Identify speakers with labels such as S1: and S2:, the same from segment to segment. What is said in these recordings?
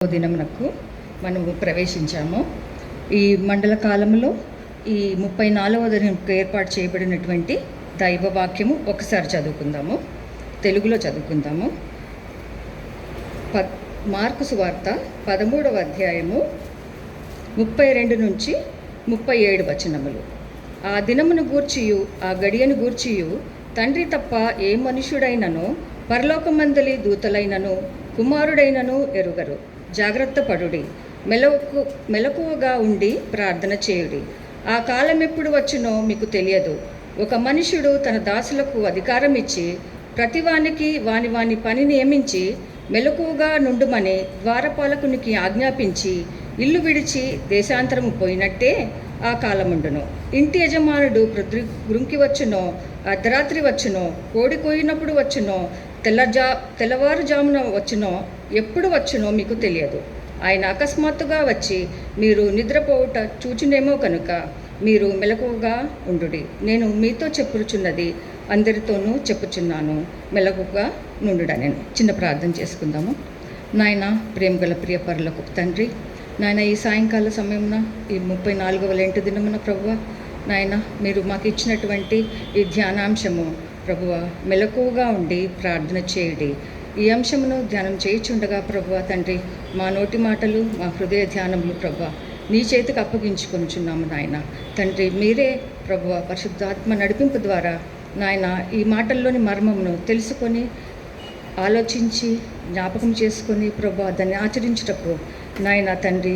S1: దినమునకు మనము ప్రవేశించాము. ఈ మండల కాలంలో ఈ 34వ దినంకు ఏర్పాటు చేయబడినటువంటి దైవ వాక్యము ఒకసారి చదువుకుందాము. తెలుగులో చదువుకుందాము. మార్కు సువార్త 13వ అధ్యాయము 32 నుంచి 37 వచనములు. ఆ దినమును గూర్చియు ఆ గడియను గూర్చియు తండ్రి తప్ప ఏ మనుష్యుడైనను పరలోకమందలి దూతలైనను కుమారుడైనను ఎరుగరు. జాగ్రత్త పడుడి, మెలకువగా ఉండి ప్రార్థన చేయుడి. ఆ కాలం ఎప్పుడు వచ్చునో మీకు తెలియదు. ఒక మనుషుడు తన దాసులకు అధికారం ఇచ్చి ప్రతివానికి వాని పని నియమించి మెలకువగా నుండుమని ద్వారపాలకునికి ఆజ్ఞాపించి ఇల్లు విడిచి దేశాంతరము పోయినట్టే ఆ కాలముండును. ఇంటి యజమానుడు గృంకి వచ్చునో, అర్ధరాత్రి వచ్చునో, కోడి కోయినప్పుడు వచ్చునో, తెల్లవారుజామున వచ్చునో, ఎప్పుడు వచ్చునో మీకు తెలియదు. ఆయన అకస్మాత్తుగా వచ్చి మీరు నిద్రపోవుట చూచునేమో కనుక మీరు మెలకువగా ఉండుడి. నేను మీతో చెప్పుచున్నది అందరితోనూ చెప్పుచున్నాను, మెలకువగా నుండుడని. చిన్న ప్రార్థన చేసుకుందాము. నాయన, ప్రేమగల ప్రియ పరలోకపు తండ్రి, నాయన, ఈ సాయంకాల సమయమున ఈ 34వ లెంటు దినమున ప్రభువా, నాయన, మీరు మాకు ఇచ్చినటువంటి ఈ ధ్యానాంశము ప్రభువ, మెలకువగా ఉండి ప్రార్థన చేయుడి. ఈ అంశమును ధ్యానం చేయుచుండగా ప్రభువ తండ్రి, మా నోటి మాటలు, మా హృదయ ధ్యానములు ప్రభువ నీ చేతికి అప్పగించుకొనిచున్నాము నాయన. తండ్రి, మీరే ప్రభువ పరిశుద్ధాత్మ నడిపింపు ద్వారా నాయన ఈ మాటల్లోని మర్మమును తెలుసుకొని ఆలోచించి జ్ఞాపకం చేసుకొని ప్రభువ దాన్ని ఆచరించుటకు నాయన తండ్రి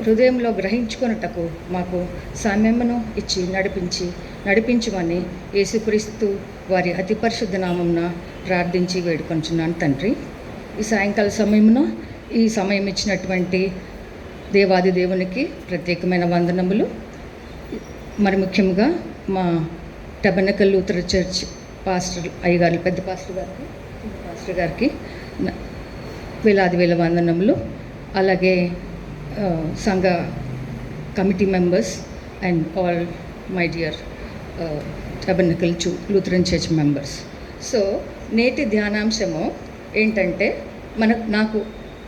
S1: హృదయంలో గ్రహించుకొనుటకు మాకు సమయమును ఇచ్చి నడిపించమని యేసుక్రీస్తు వారి అతి పరిశుద్ధ నామమున ప్రార్థించి వేడుకొంచున్నాను తండ్రి. ఈ సాయంకాల సమయమున ఈ సమయం ఇచ్చినటువంటి దేవాది దేవునికి ప్రత్యేకమైన వందనములు. మరి ముఖ్యంగా మా టబర్నకల్ లూథరన్ చర్చ్ పాస్టర్ అయ్యగారు, పెద్ద పాస్టర్ గారికి వేల వందనములు. అలాగే సంఘ committee members and all my dear టబర్నకల్ Lutheran church members. So నేటి ధ్యానాంశము ఏంటంటే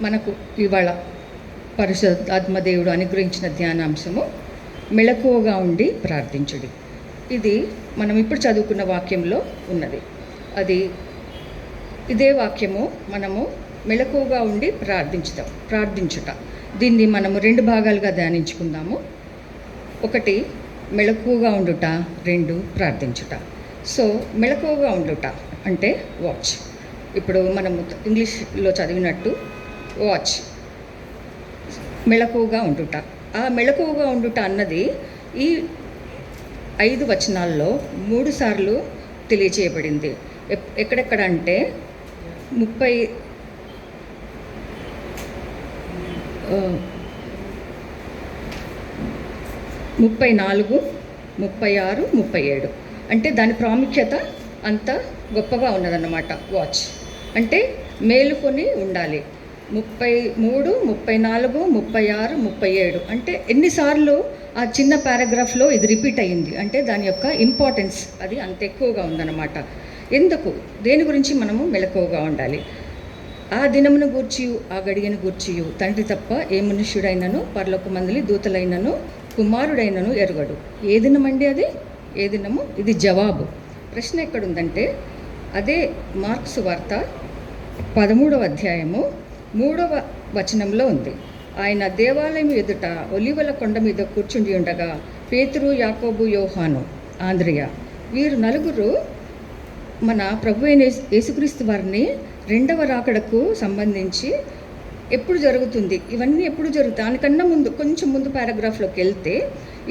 S1: మనకు ఇవాళ పరిశుద్ధాత్మ దేవుడు అనుగ్రహించిన ధ్యానాంశము మెలకువగా ఉండి ప్రార్థించుడి. ఇది మనం ఇప్పుడు చదువుకున్న వాక్యంలో ఉన్నది. ఇదే వాక్యము మనము మెలకువగా ఉండి ప్రార్థించుట. దీన్ని మనము 2 భాగాలుగా ధ్యానించుకుందాము. 1 మెలకువగా ఉండుట, 2 ప్రార్థించుట. సో మెలకువగా ఉండుట అంటే వాచ్. ఇప్పుడు మనము ఇంగ్లీష్లో చదివినట్టు వాచ్, మెలకువగా ఉండుట. ఆ మెలకువగా ఉండుట అన్నది ఈ 5 వచనాల్లో 3 సార్లు తెలియచేయబడింది. ఎక్కడెక్కడ అంటే 34, 36, 37 అంటే దాని ప్రాముఖ్యత అంత గొప్పగా ఉన్నదన్నమాట. వాచ్ అంటే మేలుకొని ఉండాలి. 33, 34, 36, 37 అంటే ఎన్నిసార్లు ఆ చిన్న పారాగ్రాఫ్లో ఇది రిపీట్ అయ్యింది అంటే దాని యొక్క ఇంపార్టెన్స్ అది అంత ఎక్కువగా ఉందన్నమాట. ఎందుకు, దేని గురించి మనము మెలకువగా ఉండాలి? ఆ దినమును గూర్చియు ఆ గడియను గూర్చియు తండ్రి తప్ప ఏ మనుష్యుడైనను పరలోకమందలి దూతలైనను కుమారుడైనను ఎరుగడు. ఏ దినమండి అది? ఏ దినము? ఇది జవాబు. ప్రశ్న ఎక్కడుందంటే అదే మార్కు సువార్త 13వ అధ్యాయము 3వ వచనంలో ఉంది. ఆయన దేవాలయం ఎదుట ఒలీవల కొండ మీద కూర్చుండి ఉండగా పేతురు, యాకోబు, యోహాను, ఆంద్రియ వీరు 4 మన ప్రభు అయిన యేసుక్రీస్తు వారిని 2వ రాకడకు సంబంధించి ఎప్పుడు జరుగుతుంది, ఇవన్నీ ఎప్పుడు జరుగుతాయి దానికన్నా ముందు కొంచెం ముందు పారాగ్రాఫ్లోకి వెళ్తే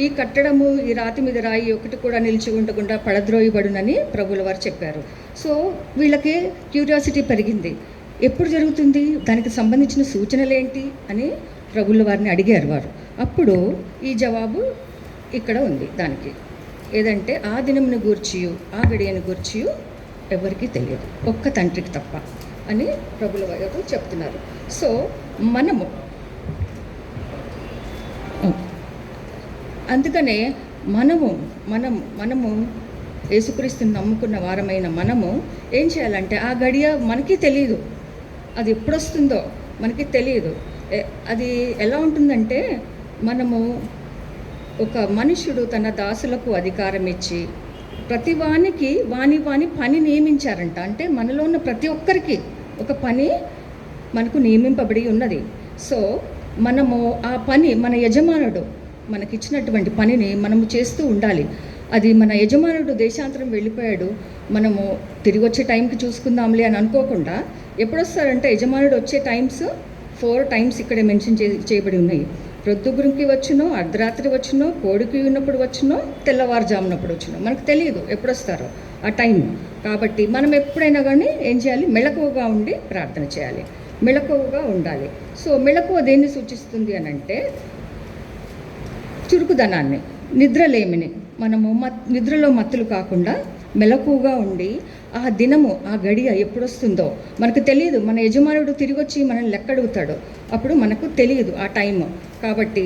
S1: ఈ కట్టడము, ఈ రాతి మీద రాయి ఒకటి కూడా నిలిచి ఉండకుండా పడద్రోయబడునని ప్రభుల వారు చెప్పారు. సో వీళ్ళకి క్యూరియాసిటీ పెరిగింది. ఎప్పుడు జరుగుతుంది, దానికి సంబంధించిన సూచనలు ఏంటి అని ప్రభుల వారిని అడిగారు వారు. అప్పుడు ఈ జవాబు ఇక్కడ ఉంది దానికి. ఏదంటే ఆ దినమును గూర్చియు ఆ గడియను గూర్చియు ఎవరికీ తెలియదు, ఒక్క తండ్రికి తప్ప అని ప్రభుల వారు చెప్తున్నారు. సో అందుకనే మనము యేసుక్రీస్తుని నమ్ముకున్న వారమైన మనము ఏం చేయాలంటే ఆ గడియ మనకి తెలియదు, అది ఎప్పుడు వస్తుందో మనకి తెలియదు. అది ఎలా ఉంటుందంటే, మనము ఒక మనుష్యుడు తన దాసులకు అధికారం ఇచ్చి ప్రతి వానికి వాని పని నియమించారంట. అంటే మనలో ఉన్న ప్రతి ఒక్కరికి ఒక పని మనకు నియమింపబడి ఉన్నది. సో మనము ఆ పని, మన యజమానుడు మనకిచ్చినటువంటి పనిని మనము చేస్తూ ఉండాలి. అది మన యజమానుడు దేశాంతరం వెళ్ళిపోయాడు, మనము తిరిగి వచ్చే టైంకి చూసుకుందాంలే అని అనుకోకుండా, ఎప్పుడొస్తారంటే యజమానుడు వచ్చే టైమ్స్ 4 టైమ్స్ ఇక్కడే మెన్షన్ చేయబడి ఉన్నాయి. ప్రొద్దుగురికి వచ్చునో, అర్ధరాత్రి వచ్చునో, కోడికి ఉన్నప్పుడు వచ్చునో, తెల్లవారుజామునప్పుడు వచ్చునో, మనకు తెలియదు ఎప్పుడొస్తారో ఆ టైం. కాబట్టి మనం ఎప్పుడైనా కానీ ఏం చేయాలి? మెళకువగా ఉండి ప్రార్థన చేయాలి, మెళకువగా ఉండాలి. సో మెళకువ దేన్ని సూచిస్తుంది అని అంటే, చురుకుదనాన్ని, నిద్రలేమిని. మనము నిద్రలో మత్తులు కాకుండా మెలకువగా ఉండి ఆ దినము, ఆ గడియ ఎప్పుడొస్తుందో మనకు తెలియదు. మన యజమానుడు తిరిగి వచ్చి మనల్ని లెక్క అడుగుతాడు, అప్పుడు మనకు తెలియదు ఆ టైము. కాబట్టి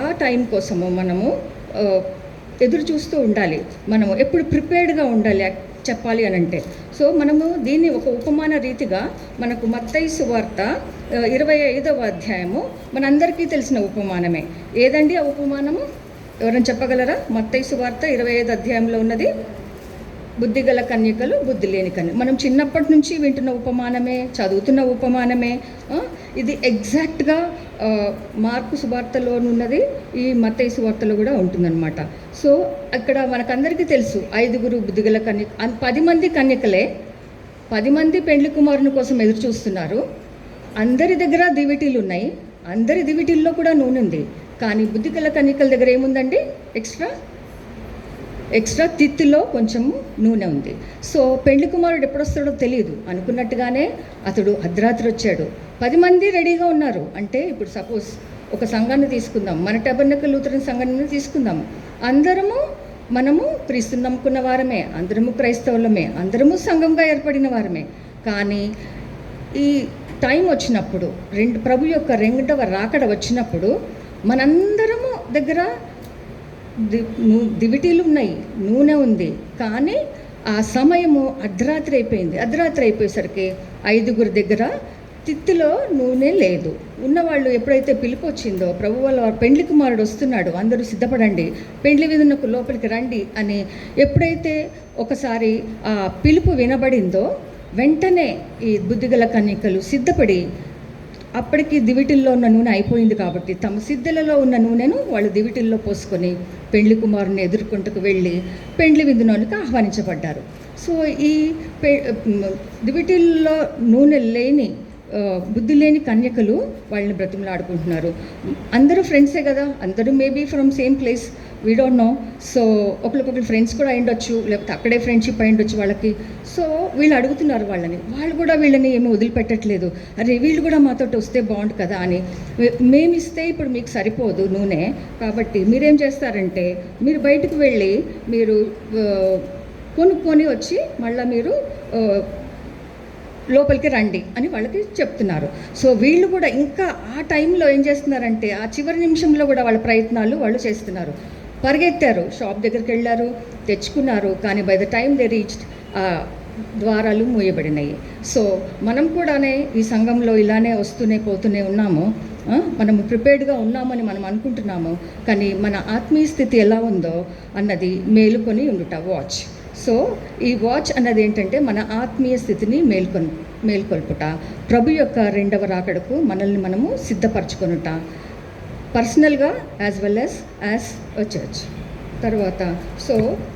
S1: ఆ టైం కోసము మనము ఎదురు చూస్తూ ఉండాలి. మనము ఎప్పుడు ప్రిపేర్డ్గా ఉండాలి చెప్పాలి అని అంటే. సో మనము దీన్ని ఒక ఉపమాన రీతిగా, మనకు మత్తయి సువార్త 25వ అధ్యాయము మనందరికీ తెలిసిన ఉపమానమే. ఏదండి ఆ ఉపమానము? ఎవరైనా చెప్పగలరా? మత్తయి సువార్త 25 అధ్యాయంలో ఉన్నది బుద్ధిగల కన్యకలు, బుద్ధి లేని కన్యకలు. మనం చిన్నప్పటి నుంచి వింటున్న ఉపమానమే, చదువుతున్న ఉపమానమే. ఇది ఎగ్జాక్ట్గా మార్కు సువార్తలోనున్నది, ఈ మత్తయి సువార్తలో కూడా ఉంటుందన్నమాట. సో అక్కడ మనకందరికీ తెలుసు, 5 బుద్ధిగల కన్యక, 10 మంది కన్యకలే, 10 మంది పెండ్లి కుమారుని కోసం ఎదురు చూస్తున్నారు. అందరి దగ్గర దివిటీలు ఉన్నాయి, అందరి దివిటీల్లో కూడా నూనె ఉంది. కానీ బుద్ధిగల కన్యకల దగ్గర ఏముందండి? ఎక్స్ట్రా తిత్తిలో కొంచెము నూనె ఉంది. సో పెండ్లి కుమారుడు ఎప్పుడొస్తాడో తెలియదు. అనుకున్నట్టుగానే అతడు అర్ధరాత్రి వచ్చాడు. 10 మంది రెడీగా ఉన్నారు. అంటే ఇప్పుడు సపోజ్ ఒక సంఘాన్ని తీసుకుందాం, మన టబర్నకల్ లూథరన్ సంఘాన్ని తీసుకుందాం. మనము క్రీస్తుని నమ్ముకున్న వారమే, అందరము క్రైస్తవులమే, అందరము సంఘంగా ఏర్పడిన వారమే. కానీ ఈ టైం వచ్చినప్పుడు, ప్రభు యొక్క 2వ రాకడ వచ్చినప్పుడు, మనందరము దగ్గర దివిటీలు ఉన్నాయి, నూనె ఉంది. కానీ ఆ సమయము అర్ధరాత్రి అయిపోయింది. అర్ధరాత్రి అయిపోయేసరికి 5 దగ్గర తిత్తిలో నూనె లేదు. ఉన్నవాళ్ళు ఎప్పుడైతే పిలుపు వచ్చిందో, ప్రభు వాళ్ళ పెండ్లి కుమారుడు వస్తున్నాడు, అందరూ సిద్ధపడండి, పెండ్లి విధునకు లోపలికి రండి అని ఎప్పుడైతే ఒకసారి ఆ పిలుపు వినబడిందో, వెంటనే ఈ బుద్ధిగల కన్యకలు సిద్ధపడి, అప్పటికి దివిటిల్లో ఉన్న నూనె అయిపోయింది కాబట్టి తమ సిద్ధలలో ఉన్న నూనెను వాళ్ళు దివిటిల్లో పోసుకొని పెండ్లి కుమారుని ఎదుర్కొంటకు వెళ్ళి పెండ్లి విందులోనికి ఆహ్వానించబడ్డారు. సో ఈ దివిటిల్లో నూనె లేని, బుద్ధి లేని కన్యకలు వాళ్ళని బ్రతిమలాడుకుంటున్నారు. అందరూ ఫ్రెండ్సే కదా, అందరూ maybe from same place, we don't know. So ఒకరికొకరు ఫ్రెండ్స్ కూడా అయ్యుండొచ్చు, లేకపోతే అక్కడే ఫ్రెండ్షిప్ అయ్యుండొచ్చు వాళ్ళకి. సో వీళ్ళు అడుగుతున్నారు వాళ్ళని, వాళ్ళు కూడా వీళ్ళని ఏమీ వదిలిపెట్టట్లేదు. అరే వీళ్ళు కూడా మాతో వస్తే బాగుండు కదా అని. మేమిస్తే ఇప్పుడు మీకు సరిపోదు నూనె, కాబట్టి మీరేం చేస్తారంటే, మీరు బయటకు వెళ్ళి మీరు కొనుక్కొని వచ్చి మళ్ళీ మీరు లోపలికి రండి అని వాళ్ళకి చెప్తున్నారు. సో వీళ్ళు కూడా ఇంకా ఆ టైంలో ఏం చేస్తున్నారంటే, ఆ చివరి నిమిషంలో కూడా వాళ్ళ ప్రయత్నాలు వాళ్ళు చేస్తున్నారు. పరిగెత్తారు, షాప్ దగ్గరికి వెళ్ళారు, తెచ్చుకున్నారు. కానీ by the time they reached, ఆ ద్వారాలు మూయబడినాయి. సో మనం కూడానే ఈ సంఘంలో ఇలానే వస్తూనే పోతూనే ఉన్నాము. మనము ప్రిపేర్డ్గా ఉన్నామని మనం అనుకుంటున్నాము, కానీ మన ఆత్మీయ స్థితి ఎలా ఉందో అన్నది మేలుకొని ఉండుట వాచ్. సో ఈ వాచ్ అన్నది ఏంటంటే, మన ఆత్మీయ స్థితిని మేల్కొల్పుట, ప్రభు యొక్క 2వ రాకడకు మనల్ని మనము సిద్ధపరచుకొనుట, పర్సనల్గా as well as a church. తర్వాత సో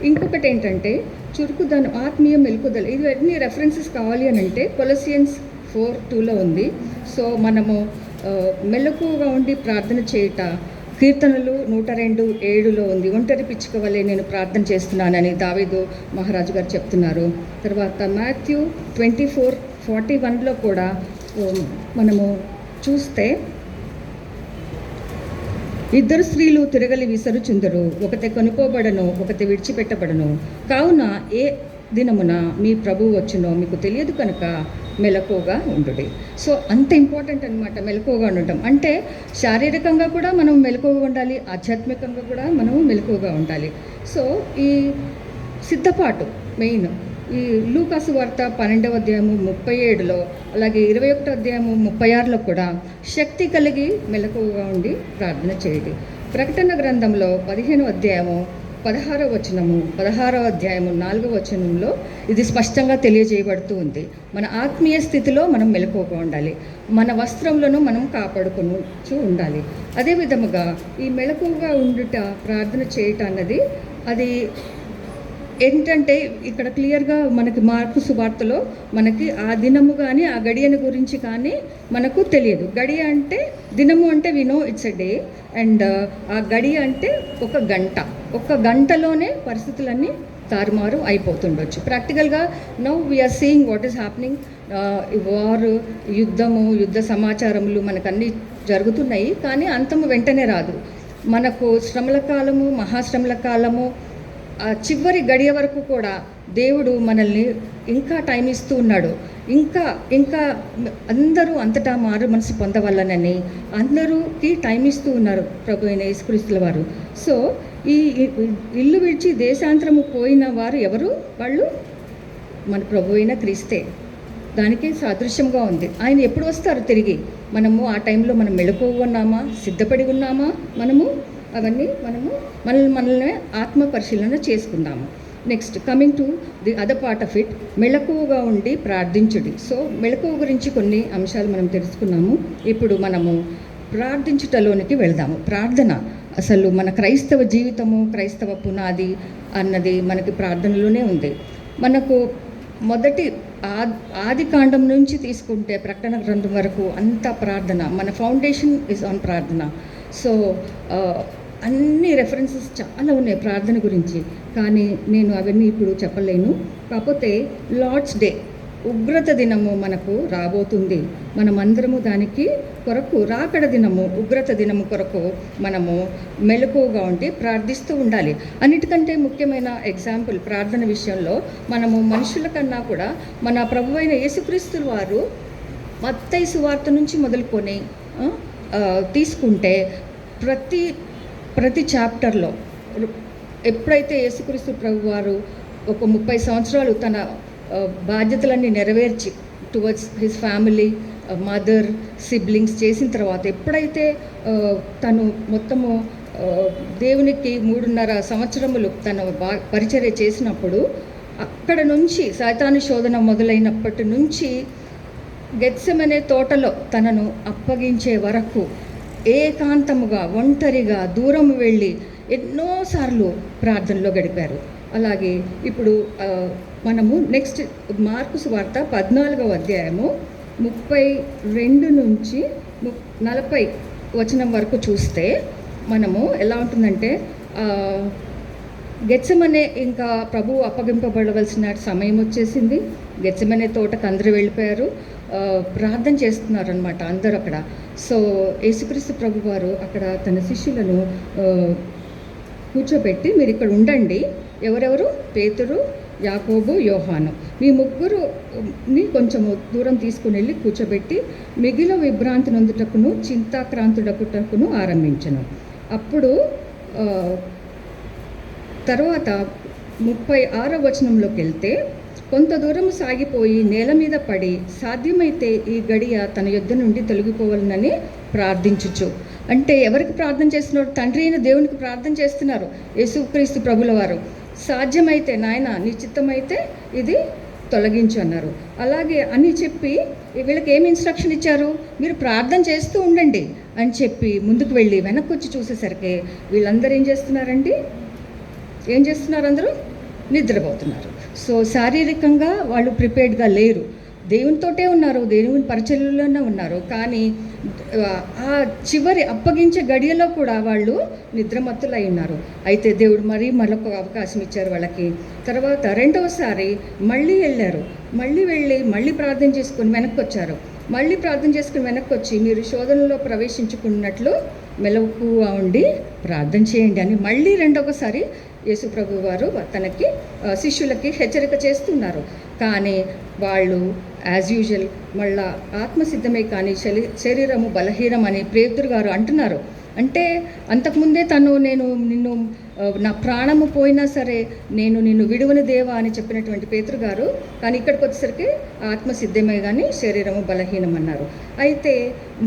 S1: ఇంకొకటి ఏంటంటే, చురుకుదనం, ఆత్మీయ మెలకుదల. ఇవన్నీ రెఫరెన్సెస్ కావాలి అని అంటే కొలసియన్స్ 4:2లో ఉంది. సో మనము మెలకువగా ఉండి ప్రార్థన చేయుట, కీర్తనలు 102:7లో ఉంది. ఒంటరి పిచ్చుక వలె నేను ప్రార్థన చేస్తున్నానని దావీదు మహారాజు గారు చెప్తున్నారు. తర్వాత మాథ్యూ 24:41లో కూడా మనము చూస్తే, 2 స్త్రీలు తిరగలి విసరుచుందరు, ఒకతే కొనుకోబడను, ఒకతే విడిచిపెట్టబడను, కావున ఏ దినమున మీ ప్రభువు వచ్చునో మీకు తెలియదు కనుక మెలకువగా ఉండుడి. సో అంత ఇంపార్టెంట్ అనమాట మెలకువగా ఉండటం అంటే. శారీరకంగా కూడా మనం మెలకువగా ఉండాలి, ఆధ్యాత్మికంగా కూడా మనము మెలకువగా ఉండాలి. సో ఈ సిద్ధపాటు మెయిన్. ఈ లూకాసు వార్త 12వ అధ్యాయము 37లో, అలాగే 21వ అధ్యాయము 36లో కూడా శక్తి కలిగి మెలకువగా ఉండి ప్రార్థన చేయండి. ప్రకటన గ్రంథంలో 15వ అధ్యాయము 16వ వచనము, 16వ అధ్యాయము 4వ వచనంలో ఇది స్పష్టంగా తెలియజేయబడుతూ ఉంది. మన ఆత్మీయ స్థితిలో మనం మెలకువగా ఉండాలి, మన వస్త్రములను మనం కాపాడుకొనుచూ ఉండాలి. అదే విధముగా ఈ మెలకువగా ఉండుట, ప్రార్థన చేయటం అన్నది అది ఏంటంటే ఇక్కడ క్లియర్గా మనకి మార్కు సువార్తలో మనకి ఆ దినము కానీ ఆ గడియను గురించి కానీ మనకు తెలియదు. గడియ అంటే దినము అంటే we know it's a day, and ఆ గడియ అంటే ఒక గంటలోనే పరిస్థితులన్నీ తారుమారు అయిపోతుండొచ్చు. ప్రాక్టికల్గా now we are seeing what is happening. వారు, యుద్ధ సమాచారములు మనకన్నీ జరుగుతున్నాయి, కానీ అంతము వెంటనే రాదు. మనకు శ్రమల కాలము, మహాశ్రమల కాలము, ఆ చివరి గడియ వరకు కూడా దేవుడు మనల్ని ఇంకా టైం ఇస్తూ ఉన్నాడు. ఇంకా అందరూ అంతటా మారు మనసు పొందవలనని అందరూకి టైం ఇస్తూ ఉన్నారు ప్రభు అయిన యేసుక్రీస్తుల వారు. సో ఈ ఇల్లు విడిచి దేశాంతరము పోయిన వారు ఎవరు? వాళ్ళు మన ప్రభు అయిన క్రీస్తే. దానికి సాదృశ్యంగా ఉంది. ఆయన ఎప్పుడు వస్తారు తిరిగి? మనము ఆ టైంలో మనం మెళకువగా ఉన్నామా, సిద్ధపడి ఉన్నామా? అవన్నీ మనల్ని ఆత్మ పరిశీలన చేసుకుందాము. Next coming to the other part of it, మెళకువగా ఉండి ప్రార్థించుడి. సో మెళకువ గురించి కొన్ని అంశాలు మనం తెలుసుకున్నాము. ఇప్పుడు మనము ప్రార్థించుటలోనికి వెళ్దాము. ప్రార్థన అసలు మన క్రైస్తవ జీవితము, క్రైస్తవ పునాది అన్నది మనకి ప్రార్థనలోనే ఉంది. మనకు మొదటి ఆది కాండం నుంచి తీసుకుంటే ప్రకటన గ్రంథం వరకు అంతా ప్రార్థన. మన ఫౌండేషన్ ఇస్ ఆన్ ప్రార్థన. సో అన్ని రెఫరెన్సెస్ చాలా ఉన్నాయి ప్రార్థన గురించి, కానీ నేను అవన్నీ ఇప్పుడు చెప్పలేను. కాకపోతే లార్డ్స్ డే, ఉగ్రత దినము మనకు రాబోతుంది. మనమందరము దానికి కొరకు, రాకడ దినము, ఉగ్రత దినము కొరకు మనము మెలకువగా ఉండి ప్రార్థిస్తూ ఉండాలి. అన్నిటికంటే ముఖ్యమైన ఎగ్జాంపుల్ ప్రార్థన విషయంలో మనము మనుషుల కన్నా కూడా మన ప్రభువైన యేసుక్రీస్తు వారు మత్తయి సువార్త నుంచి మొదలుకొని తీసుకుంటే ప్రతి చాప్టర్లో ఎప్పుడైతే యేసుక్రీస్తు ప్రభు వారు ఒక 30 సంవత్సరాలు తన బాధ్యతలన్నీ నెరవేర్చి towards his family, mother, siblings చేసిన తర్వాత, ఎప్పుడైతే తను మొత్తము దేవునికి 3.5 సంవత్సరములు తన పరిచర్య చేసినప్పుడు, అక్కడ నుంచి సైతాను శోధన మొదలైనప్పటి నుంచి గెత్సెమనే తోటలో తనను అప్పగించే వరకు ఏకాంతముగా, ఒంటరిగా, దూరం వెళ్ళి ఎన్నోసార్లు ప్రార్థనలో గడిపారు. అలాగే ఇప్పుడు మనము నెక్స్ట్ మార్కు సువార్త 14వ అధ్యాయము 32 నుంచి 40 వచనం వరకు చూస్తే మనము ఎలా ఉంటుందంటే, గెత్సెమనే ఇంకా ప్రభువు అప్పగింపబడవలసిన సమయం వచ్చేసింది. గెత్సెమనే తోటకు అందరూ వెళ్ళిపోయారు, ప్రార్థన చేస్తున్నారు అనమాట అందరూ అక్కడ. సో యేసుక్రీస్తు ప్రభు వారు అక్కడ తన శిష్యులను కూర్చోబెట్టి, మీరు ఇక్కడ ఉండండి. ఎవరెవరు? పేతురు, యాకోబు, యోహాను, మీ ముగ్గురుని కొంచెము దూరం తీసుకుని వెళ్ళి కూర్చోబెట్టి మిగిలిన విభ్రాంతి నొందుటకును చింతాక్రాంతుడకుటకును ఆరంభించను. అప్పుడు తర్వాత 36వ వచనంలోకి వెళ్తే, కొంత దూరం సాగిపోయి నేల మీద పడి సాధ్యమైతే ఈ గడియ తన యొద్ద నుండి తొలగిపోవాలని ప్రార్థించుచు. అంటే ఎవరికి ప్రార్థన చేస్తున్నారు? తండ్రి అయిన దేవునికి ప్రార్థన చేస్తున్నారు యేసుక్రీస్తు ప్రభుల వారు. సాధ్యమైతే నాయన నీ చిత్తమైతే ఇది తొలగించు అన్నారు. అలాగే అని చెప్పి వీళ్ళకి ఏమి ఇన్స్ట్రక్షన్ ఇచ్చారు? మీరు ప్రార్థన చేస్తూ ఉండండి అని చెప్పి ముందుకు వెళ్ళి వెనక్కి వచ్చి చూసేసరికి వీళ్ళందరూ ఏం చేస్తున్నారు? అందరూ నిద్రపోతున్నారు. సో శారీరకంగా వాళ్ళు ప్రిపేర్డ్గా లేరు, దేవునితోటే ఉన్నారు, దేవుని పరిచర్యలోనే ఉన్నారు. కానీ ఆ చివరి అప్పగించే గడియలో కూడా వాళ్ళు నిద్రమత్తులై ఉన్నారు. అయితే దేవుడు మరొక అవకాశం ఇచ్చారు వాళ్ళకి. తర్వాత రెండవసారి మళ్ళీ వెళ్ళారు. మళ్ళీ ప్రార్థన చేసుకుని వెనక్కి వచ్చారు. వెనక్కి వచ్చి మీరు శోధనలో ప్రవేశించుకున్నట్లు మెలకువగా ఉండి ప్రార్థన చేయండి అని మళ్ళీ రెండవసారి యేసు ప్రభు వారు తనకి శిష్యులకి హెచ్చరిక చేస్తున్నారు. కానీ వాళ్ళు యాజ్ యూజువల్ మళ్ళా ఆత్మసిద్ధమే కానీ శరీరము బలహీనం అని పేతురు గారు అంటున్నారు. అంటే అంతకుముందే తను నిన్ను నా ప్రాణము పోయినా సరే నేను నిన్ను విడువని దేవా అని చెప్పినటువంటి పేతురు గారు, కానీ ఇక్కడికి వచ్చేసరికి ఆత్మ సిద్ధమే కానీ శరీరము బలహీనం అన్నారు. అయితే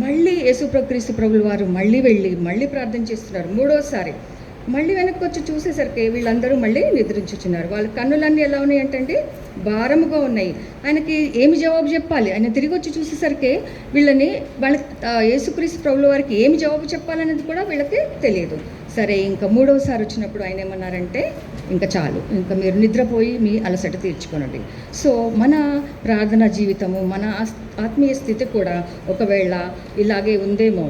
S1: మళ్ళీ యేసుక్రీస్తు ప్రభులు వారు మళ్ళీ వెళ్ళి మళ్ళీ ప్రార్థన చేస్తున్నారు. మూడోసారి మళ్ళీ వెనక్కి వచ్చి చూసేసరికి వీళ్ళందరూ మళ్ళీ నిద్రించుచున్నారు. వాళ్ళ కన్నులన్నీ ఎలా ఉన్నాయి అంటే భారముగా ఉన్నాయి. ఆయనకి ఏమి జవాబు చెప్పాలి? ఆయన తిరిగి వచ్చి చూసేసరికి వాళ్ళ యేసుక్రీస్తు ప్రభుల వారికి ఏమి జవాబు చెప్పాలనేది కూడా వీళ్ళకి తెలియదు. సరే, ఇంకా మూడవసారి వచ్చినప్పుడు ఆయన ఏమన్నారంటే, ఇంకా చాలు, ఇంకా మీరు నిద్రపోయి మీ అలసట తీర్చుకోనండి. సో మన ప్రార్థనా జీవితము, మన ఆత్మీయ స్థితి కూడా ఒకవేళ ఇలాగే ఉందేమో.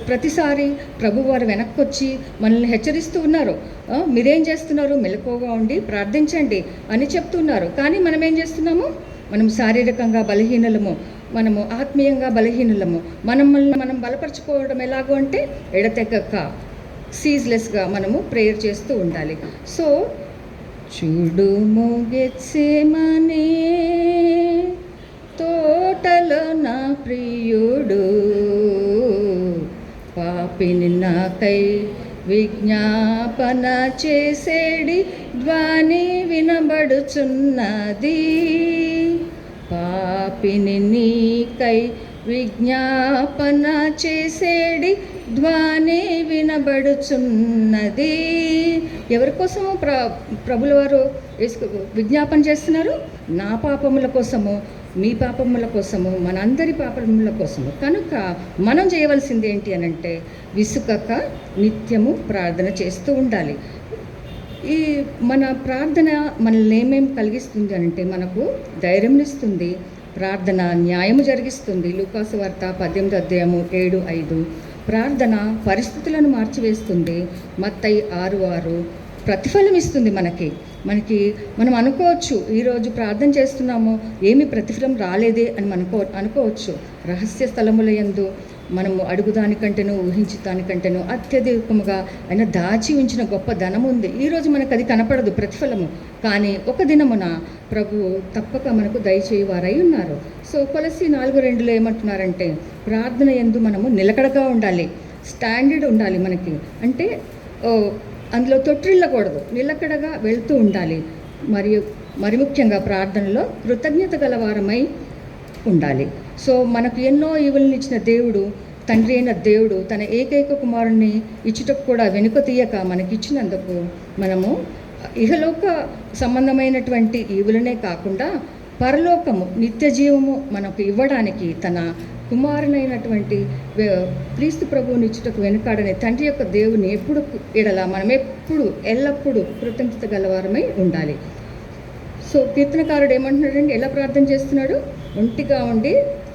S1: ప్రతిసారి ప్రభువారు వెనక్కి వచ్చి మనల్ని హెచ్చరిస్తూ ఉన్నారు, మీరేం చేస్తున్నారు, మెలకువగా ఉండి ప్రార్థించండి అని చెప్తున్నారు. కానీ మనం ఏం చేస్తున్నాము? మనం శారీరకంగా బలహీనలము, మనము ఆత్మీయంగా బలహీనులము. మనం బలపరచుకోవడం ఎలాగో అంటే ఎడతెగక సీజ్లెస్గా మనము ప్రేయర్ చేస్తూ ఉండాలి. సో చూడుము గెత్సేమనే తోటలో నా ప్రియుడు, పాపిని నాకై విజ్ఞాపన చేసేడి ధ్వని వినబడుచున్నది. పాపిని నీకై విజ్ఞాపన చేసేడి ధ్వని వినబడుచున్నది. ఎవరి కోసము ప్రభుల వారు విజ్ఞాపన చేస్తున్నారు? నా పాపముల కోసము, మీ పాపముల కోసము, మనందరి పాపముల కోసము. కనుక మనం చేయవలసింది ఏంటి అనంటే విసుకక నిత్యము ప్రార్థన చేస్తూ ఉండాలి. ఈ మన ప్రార్థన మనల్ని ఏమేమి కలిగిస్తుంది అంటే మనకు ధైర్యం ఇస్తుంది, ప్రార్థన న్యాయము జరిగిస్తుంది. లూకాసు వార్త 18:7-5. ప్రార్థన పరిస్థితులను మార్చివేస్తుంది. మత్తయి 6:6 ప్రతిఫలం ఇస్తుంది మనకి. మనం అనుకోవచ్చు, ఈరోజు ప్రార్థన చేస్తున్నాము, ఏమి ప్రతిఫలం రాలేదే అని అనుకోవచ్చు. రహస్య స్థలముల యందు మనము అడుగుదానికంటేనూ ఊహించడానికంటేనూ అత్యధికముగా ఆయన దాచి ఉంచిన గొప్ప ధనం ఉంది. ఈరోజు మనకు అది కనపడదు ప్రతిఫలము, కానీ ఒక దినమున ప్రభువు తప్పక మనకు దయచేయవారై ఉన్నారు. సో కొలస్సీ 4:2 ఏమంటున్నారంటే ప్రార్థన యందు మనము నిలకడగా ఉండాలి, స్టాండర్డ్ ఉండాలి. మనకి అంటే అందులో తొట్టిల్లకూడదు, నిలకడగా వెళ్తూ ఉండాలి. మరి ముఖ్యంగా ప్రార్థనలో కృతజ్ఞత గలవారమై ఉండాలి. సో మనకు ఎన్నో ఈవులను ఇచ్చిన దేవుడు, తండ్రి అయిన దేవుడు తన ఏకైక కుమారుణ్ణి ఇచ్చుటకు కూడా వెనుక తీయక మనకిచ్చినందుకు మనము ఇహలోక సంబంధమైనటువంటి ఈవులనే కాకుండా పరలోకము, నిత్య జీవము మనకు ఇవ్వడానికి తన కుమారునైనటువంటి క్రీస్తు ప్రభువుని ఇచ్చుటకు వెనుకాడని తండ్రి యొక్క దేవుని ఎప్పుడు మనం ఎల్లప్పుడూ కృతజ్ఞత గలవారమై ఉండాలి. సో కీర్తనకారుడు ఏమంటున్నాడంటే, ఎలా ప్రార్థన చేస్తున్నాడు? ఒంటిగా ఉండి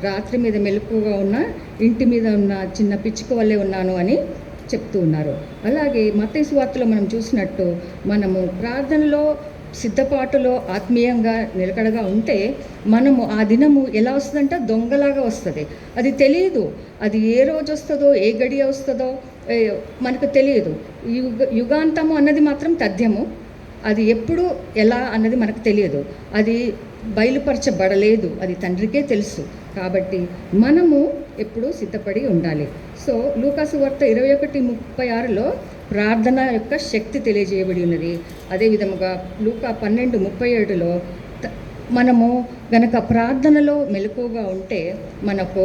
S1: రాత్రి మీద మెలకువగా ఉన్న, ఇంటి మీద ఉన్న చిన్న పిచ్చుక వల్లే ఉన్నాను అని చెప్తూ ఉన్నారు. అలాగే మత్తయి సువార్తలో మనం చూసినట్టు మనము ప్రార్థనలో సిద్ధపాటులో ఆత్మీయంగా నిలకడగా ఉంటే మనము ఆ దినము ఎలా వస్తుందంటే దొంగలాగా వస్తుంది. అది తెలియదు, అది ఏ రోజు వస్తుందో ఏ గడియ వస్తుందో మనకు తెలియదు. యుగాంతము అన్నది మాత్రం తథ్యము, అది ఎప్పుడు ఎలా అన్నది మనకు తెలియదు, అది బయలుపరచబడలేదు, అది తండ్రికే తెలుసు. కాబట్టి మనము ఎప్పుడూ సిద్ధపడి ఉండాలి. సో లూకాసు వార్త 21:36లో ప్రార్థన యొక్క శక్తి తెలియజేయబడి ఉన్నది. అదేవిధముగా లూకా 12:37లో మనము గనక ప్రార్థనలో మెలకువగా ఉంటే మనకు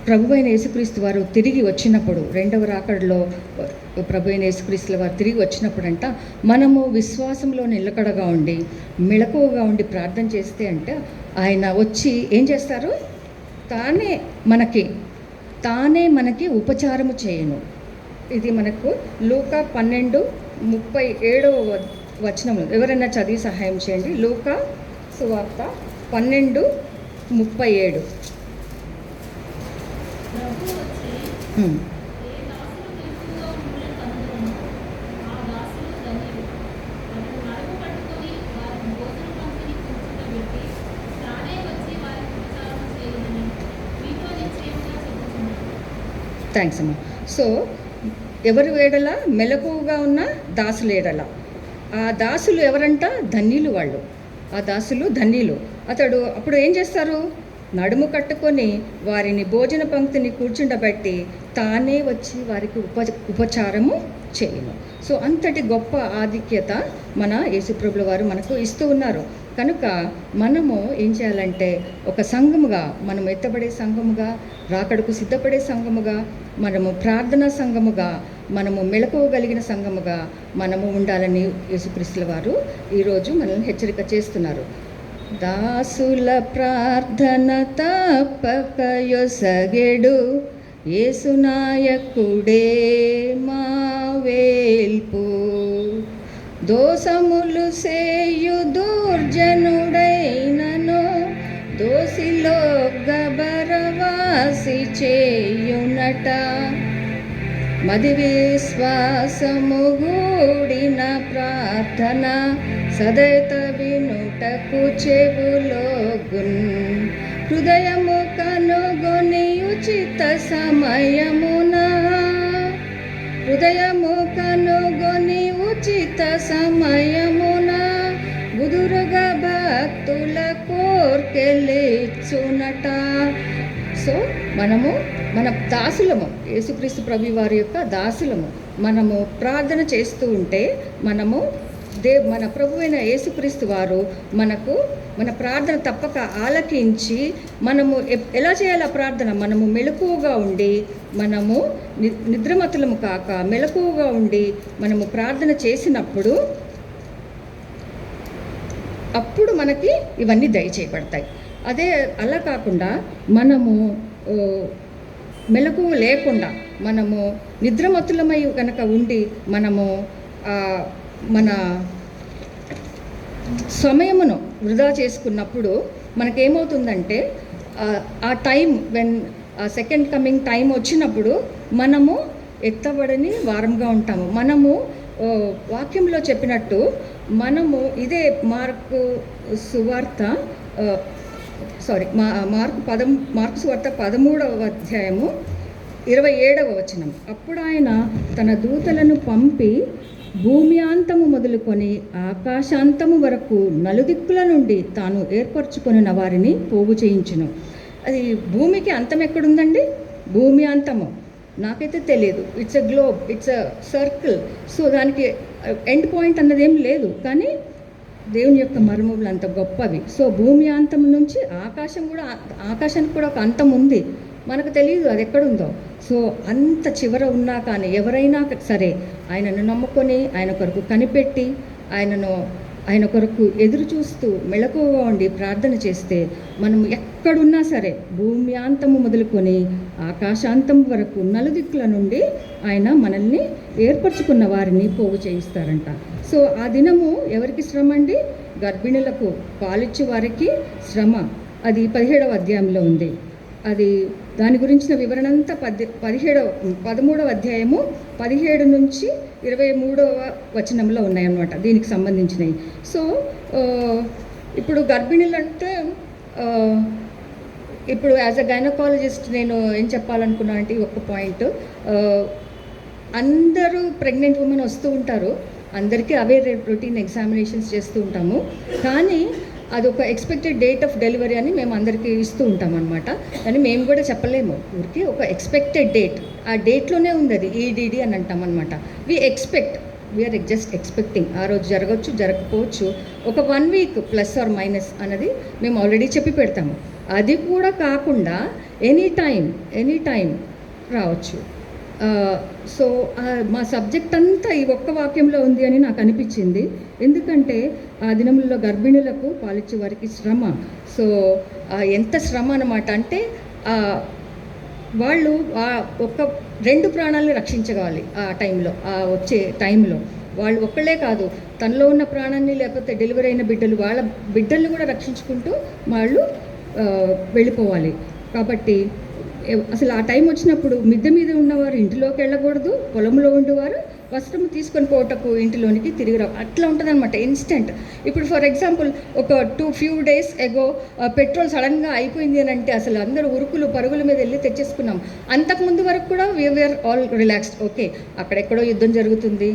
S1: ప్రభువైన యేసుక్రీస్తు వారు తిరిగి వచ్చినప్పుడు, రెండవ రాకడలో ప్రభువైన యేసుక్రీస్తుల వారు తిరిగి వచ్చినప్పుడంట మనము విశ్వాసంలో నిలకడగా ఉండి మెలకువగా ఉండి ప్రార్థన చేస్తే అంటే ఆయన వచ్చి ఏం చేస్తారు? తానే మనకి ఉపచారము చేయను. ఇది మనకు లూకా 12:37 ఎవరైనా చదివి సహాయం చేయండి. లూకా సువార్త 12:37. థ్యాంక్స్ అమ్మా. సో ఎవరు ఏడల మెలకువగా ఉన్న దాసులు ఏడల, ఆ దాసులు ఎవరంట? ధన్యులు వాళ్ళు. ఆ దాసులు ధన్యులు. అప్పుడు ఏం చేస్తారు? నడుము కట్టుకొని వారిని భోజన పంక్తిని కూర్చుండబెట్టి తానే వచ్చి వారికి ఉపచారము చేయను. సో అంతటి గొప్ప ఆధిక్యత మన యేసుప్రభుల వారు మనకు ఇస్తూ ఉన్నారు. కనుక మనము ఏం చేయాలంటే ఒక సంఘముగా, మనం ఎత్తబడే సంఘముగా, రాకడకు సిద్ధపడే సంఘముగా, మనము ప్రార్థనా సంఘముగా, మనము మెళకువగలిగిన సంఘముగా మనము ఉండాలని యేసుక్రీస్తుల వారు ఈరోజు మనల్ని హెచ్చరిక చేస్తున్నారు. దాసుల ప్రార్థన తప్పకయొసగెడు యేసునాయకుడే మా వేల్పు. దోషములు సేయు దుర్జనుడైనను దోషిలో గబరవాసి చేయునట. మది విశ్వాసము గూడిన ప్రార్థన సదైత వినుటకు చెవులోగున్. హృదయము కనుగొని ఉచిత సమయమున, హృదయము కనుగొని ఉచిత సమయమున గుదురుగా భక్తుల కోర్కెలిచ్చునట. సో మనము మన దాసులము, యేసుక్రీస్తు ప్రభు వారి యొక్క దాసులము. మనము ప్రార్థన చేస్తూ ఉంటే మనము మన ప్రభువైన యేసుక్రీస్తు వారు మనకు మన ప్రార్థన తప్పక ఆలకించి, మనము ఎలా చేయాలి ఆ ప్రార్థన? మనము మెలకువగా ఉండి, మనము నిద్రమతులము కాక మెలకువగా ఉండి మనము ప్రార్థన చేసినప్పుడు అప్పుడు మనకి ఇవన్నీ దయచేయబడతాయి. అలా కాకుండా మనము మెలకువ లేకుండా మనము నిద్రమతులమై కనుక ఉండి మనము మన సమయమును వృధా చేసుకున్నప్పుడు మనకేమవుతుందంటే ఆ టైం ఆ సెకండ్ కమింగ్ టైం వచ్చినప్పుడు మనము ఎత్తబడని వారంగా ఉంటాము. మనము వాక్యంలో చెప్పినట్టు మనము ఇదే మార్కు సువార్త సువార్త 13వ అధ్యాయము 27వ వచనం. అప్పుడు ఆయన తన దూతలను పంపి భూమి అంతము మొదలుకొని ఆకాశాంతము వరకు నలుదిక్కుల నుండి తాను ఏర్పరచుకొనిన వారిని పోగు చేయించును. అది భూమికి అంతం ఎక్కడుందండి? భూమి అంతము నాకైతే తెలియదు. It's a globe, it's a circle. So దానికి ఎండ్ పాయింట్ అన్నది ఏం లేదు. కానీ దేవుని యొక్క మర్మములు అంత గొప్పవి. సో భూమి అంతం నుంచి ఆకాశానికి కూడా ఒక అంతం ఉంది. మనకు తెలియదు అది ఎక్కడుందో. సో అంత చివర ఉన్నా కానీ ఎవరైనా సరే ఆయనను నమ్ముకొని, ఆయన కొరకు కనిపెట్టి, ఆయన కొరకు ఎదురు చూస్తూ మెళకువగా ఉండి ప్రార్థన చేస్తే మనం ఎక్కడున్నా సరే భూమి అంతము మొదలుకొని ఆకాశాంతం వరకు నలుదిక్కుల నుండి ఆయన మనల్ని ఏర్పరచుకున్న వారిని పోగు చేయిస్తారంట. సో ఆ దినము ఎవరికి శ్రమ అండి? గర్భిణులకు, పాలిచ్చు వారికి శ్రమ. అది 17వ అధ్యాయంలో ఉంది. అది దాని గురించిన వివరణ అంతా 13వ అధ్యాయము 17 నుంచి 23వ వచనంలో ఉన్నాయన్నమాట దీనికి సంబంధించినవి. సో ఇప్పుడు గర్భిణులు అంటే ఇప్పుడు యాజ్ అ గైనకాలజిస్ట్ నేను ఏం చెప్పాలనుకున్నానంటే ఒక్క పాయింట్. అందరూ ప్రెగ్నెంట్ ఉమెన్ వస్తూ ఉంటారు, అందరికీ అవే రొటీన్ ఎగ్జామినేషన్స్ చేస్తూ ఉంటాము. కానీ అదొక ఎక్స్పెక్టెడ్ డేట్ ఆఫ్ డెలివరీ అని మేము అందరికీ ఇస్తూ ఉంటాం అనమాట. కానీ మేము కూడా చెప్పలేము ఊరికి, ఒక ఎక్స్పెక్టెడ్ డేట్, ఆ డేట్లోనే ఉంది అది ఈడిడి అని అంటాం అనమాట. We are just expecting. ఆ రోజు జరగవచ్చు, జరగకపోవచ్చు. ఒక 1 వీక్ ప్లస్ ఆర్ మైనస్ అన్నది మేము ఆల్రెడీ చెప్పి పెడతాము. అది కూడా కాకుండా ఎనీ టైం రావచ్చు. సో మా సబ్జెక్ట్ అంతా ఈ ఒక్క వాక్యంలో ఉంది అని నాకు అనిపించింది. ఎందుకంటే ఆ దినములలో గర్భిణులకు పాలిచ్చే వారికి శ్రమ. సో ఎంత శ్రమ అన్నమాట అంటే వాళ్ళు ఒక 2 ప్రాణాలని రక్షించగలి. ఆ టైంలో, వచ్చే టైంలో వాళ్ళు ఒక్కళ్ళే కాదు, తనలో ఉన్న ప్రాణాన్ని లేకపోతే డెలివరీ అయిన వాళ్ళ బిడ్డల్ని కూడా రక్షించుకుంటూ వాళ్ళు వెళ్ళిపోవాలి. కాబట్టి అసలు ఆ టైం వచ్చినప్పుడు మిద్దె మీద ఉన్నవారు ఇంటిలోకి వెళ్ళకూడదు, పొలంలో ఉండేవారు వస్త్రము తీసుకొని పోటకు ఇంటిలోనికి తిరిగి రావు. అట్లా ఉంటుంది అనమాట, ఇన్స్టెంట్. ఇప్పుడు ఫర్ ఎగ్జాంపుల్ ఒక ఫ్యూ డేస్ ఎగో పెట్రోల్ సడన్గా అయిపోయింది అని అంటే అసలు అందరూ ఉరుకులు పరుగుల మీద వెళ్ళి తెచ్చేసుకున్నాం. అంతకుముందు వరకు కూడా వీఆర్ ఆల్ రిలాక్స్డ్. ఓకే, అక్కడెక్కడో యుద్ధం జరుగుతుంది,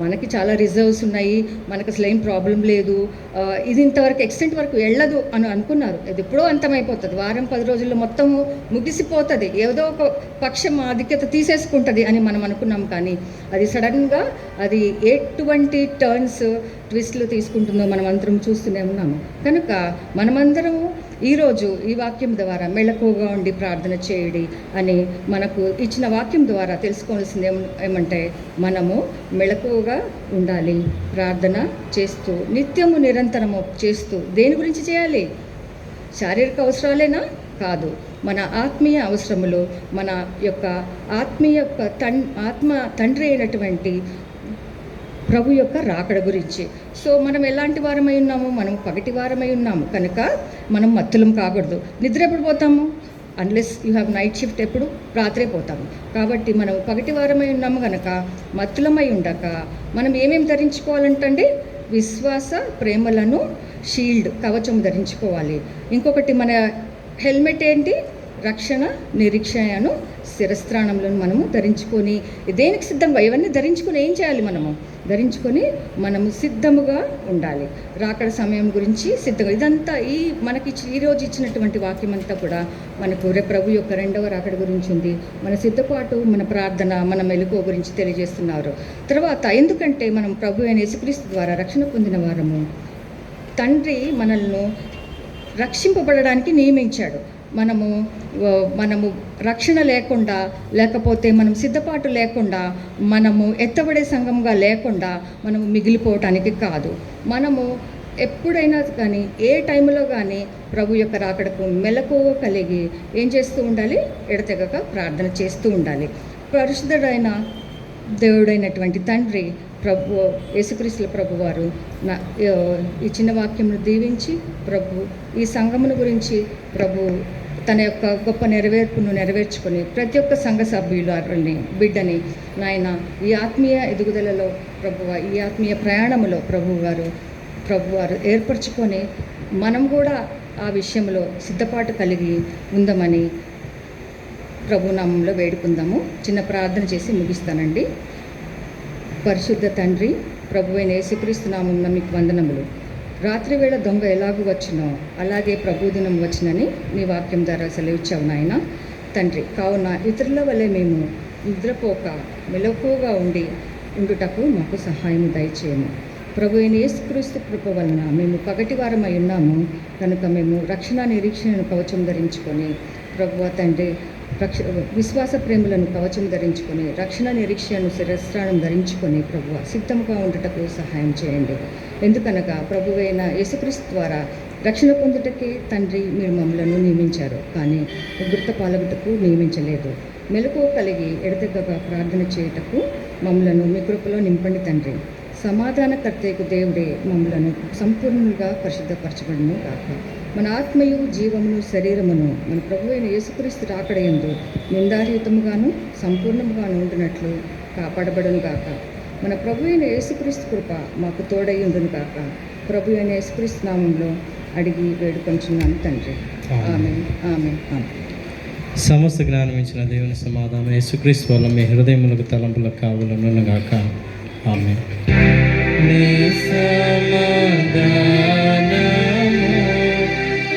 S1: మనకి చాలా రిజర్వ్స్ ఉన్నాయి, మనకు అసలు ఏం ప్రాబ్లం లేదు, ఇది ఇంతవరకు ఎక్స్టెంట్ వరకు వెళ్ళదు అని అనుకున్నారు. ఇది ఎప్పుడో అంతమైపోతుంది, వారం 10 రోజుల్లో మొత్తము ముగిసిపోతుంది, ఏదో ఒక పక్షం ఆధిక్యత తీసేసుకుంటుంది అని మనం అనుకున్నాం. కానీ అది సడన్గా అది ఎటువంటి టర్న్స్ ట్విస్ట్లు తీసుకుంటుందో మనం అందరం చూస్తూనే ఉన్నాము. కనుక మనమందరము ఈరోజు ఈ వాక్యం ద్వారా మెళకువగా ఉండి ప్రార్థన చేయడి అని మనకు ఇచ్చిన వాక్యం ద్వారా తెలుసుకోవాల్సింది ఏమంటే, మనము మెళకువగా ఉండాలి, ప్రార్థన చేస్తూ నిత్యము నిరంతరము చేస్తూ. దేని గురించి చేయాలి? శారీరక అవసరాలేనా? కాదు, మన ఆత్మీయ అవసరములు, మన యొక్క ఆత్మీయ తండ్రి అయినటువంటి ప్రభు యొక్క రాకడ గురించి. సో మనం ఎలాంటి వారమై ఉన్నాము? మనం పగటి వారమై ఉన్నాము కనుక మనం మత్తులం కాకూడదు. నిద్ర ఎప్పుడు పోతాము? Unless you have night shift, ఎప్పుడు? రాత్రే పోతాము. కాబట్టి మనం పగటి వారమై ఉన్నాము కనుక మత్తులమై ఉండక మనం ఏమేమి ధరించుకోవాలంటండి? విశ్వాస ప్రేమలను షీల్డ్, కవచం ధరించుకోవాలి. ఇంకొకటి మన హెల్మెట్ ఏంటి? రక్షణ నిరీక్షణను శిరస్త్రాణంలో మనము ధరించుకొని, దేనికి సిద్ధంగా ఇవన్నీ ధరించుకొని ఏం చేయాలి? ధరించుకొని మనము సిద్ధముగా ఉండాలి, రాకడ సమయం గురించి సిద్ధంగా. ఇదంతా మనకి ఈరోజు ఇచ్చినటువంటి వాక్యం అంతా కూడా మనకు ప్రభు యొక్క రెండవ రాకడ గురించి ఉంది. మన సిద్ధపాటు, మన ప్రార్థన, మన మెలకువ గురించి తెలియజేస్తున్నారు. తర్వాత ఎందుకంటే మనం ప్రభు అయిన యేసుక్రీస్తు ద్వారా రక్షణ పొందిన వారము, తండ్రి మనల్ని రక్షింపబడడానికి నియమించాడు. మనము రక్షణ లేకుండా, లేకపోతే మనం సిద్ధపాటు లేకుండా, మనము ఎత్తబడే సంఘంగా లేకుండా మనము మిగిలిపోవటానికి కాదు. మనము ఎప్పుడైనా కానీ, ఏ టైంలో కానీ ప్రభు యొక్క రాకడకు మెలకువ కలిగి ఏం చేస్తూ ఉండాలి? ఎడతెగక ప్రార్థన చేస్తూ ఉండాలి. పరిశుద్ధుడైన దేవుడైనటువంటి తండ్రి ప్రభు యేసుక్రీస్తుల ప్రభు వారు ఈ చిన్న వాక్యమును దీవించి, ప్రభు ఈ సంఘమును గురించి ప్రభు తన యొక్క గొప్ప నెరవేర్పును నెరవేర్చుకొని ప్రతి ఒక్క సంఘ సభ్యులని, బిడ్డని నాయన ఈ ఆత్మీయ ఎదుగుదలలో ప్రభువ, ఈ ఆత్మీయ ప్రయాణములో ప్రభువారు ఏర్పరచుకొని మనం కూడా ఆ విషయంలో సిద్ధపాటు కలిగి ఉందామని ప్రభునామంలో వేడుకుందాము. చిన్న ప్రార్థన చేసి ముగిస్తానండి. పరిశుద్ధ తండ్రి, ప్రభువైన యేసుక్రీస్తు నామమున మీకు వందనములు. రాత్రి వేళ దొంగ ఎలాగూ వచ్చినో అలాగే ప్రభుదినం వచ్చినని నీ వాక్యం ద్వారా సెలవిచ్చావు నాయన తండ్రి. కావున ఇతరుల వల్లే మేము నిద్రపోక మెలకువగా ఉండుటకు మాకు సహాయం దయచేయము. ప్రభు అయిన యేసుక్రీస్తు కృప వలన మేము పగటి వారమై ఉన్నాము కనుక మేము రక్షణ నిరీక్షణను కవచం ధరించుకొని, ప్రభువా తండ్రి విశ్వాస ప్రేమలను కవచం ధరించుకొని, రక్షణ నిరీక్షణను శిరస్త్రాణం ధరించుకొని ప్రభువ సిద్ధంగా ఉండటకు సహాయం చేయండి. ఎందుకనగా ప్రభువైన యేసుక్రీస్తు ద్వారా రక్షణ పొందుటకే తండ్రి మీరు మమ్మలను నియమించారు, కానీ ఉగ్రత పాలగుటకు నియమించలేదు. మెలకువ కలిగి ఎడతెగక ప్రార్థన చేయుటకు మమ్మలను మీ కృపలో నింపండి తండ్రి. సమాధానకర్తకు దేవుడే మమ్మలను సంపూర్ణంగా పరిశుద్ధపరచబడును కాక. మన ఆత్మయు జీవమును శరీరమును మన ప్రభువైన యేసుక్రీస్తు రాకడయందు నిందారహితముగాను సంపూర్ణముగాను ఉండినట్లు కాపాడబడును గాక. మన ప్రభువైన యేసుక్రీస్తు కృప మాకు తోడయ్యుండును గాక. ప్రభు అయిన యేసుక్రీస్తు నామంలో అడిగి వేడుకొంచున్నాను తండ్రి. ఆమేన్, ఆమేన్, ఆమేన్.
S2: సమస్త జ్ఞానం ఇచ్చిన దేవుని సమాధానం యేసుక్రీస్తు వల్ల మీ హృదయములకు తలంపులకు కావాలను గాక. ఆమేన్. నీ సమాధానము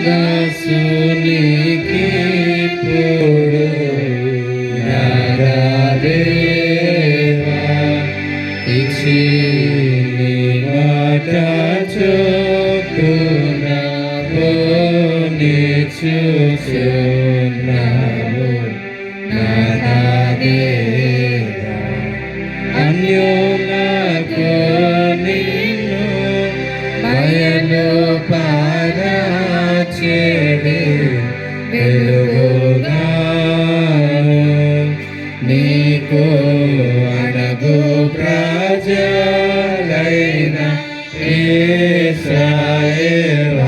S2: దాసునికి పొడు నాదేవా ఇచ్చి నీ మాట చొప్పున పోని చూచున్నావు నాదేవా. అన్యులకు నిన్ను బయలు పారచేడి వెలుగుగాను నీకు అడగు ప్రజలైన ఇశ్రాయేలు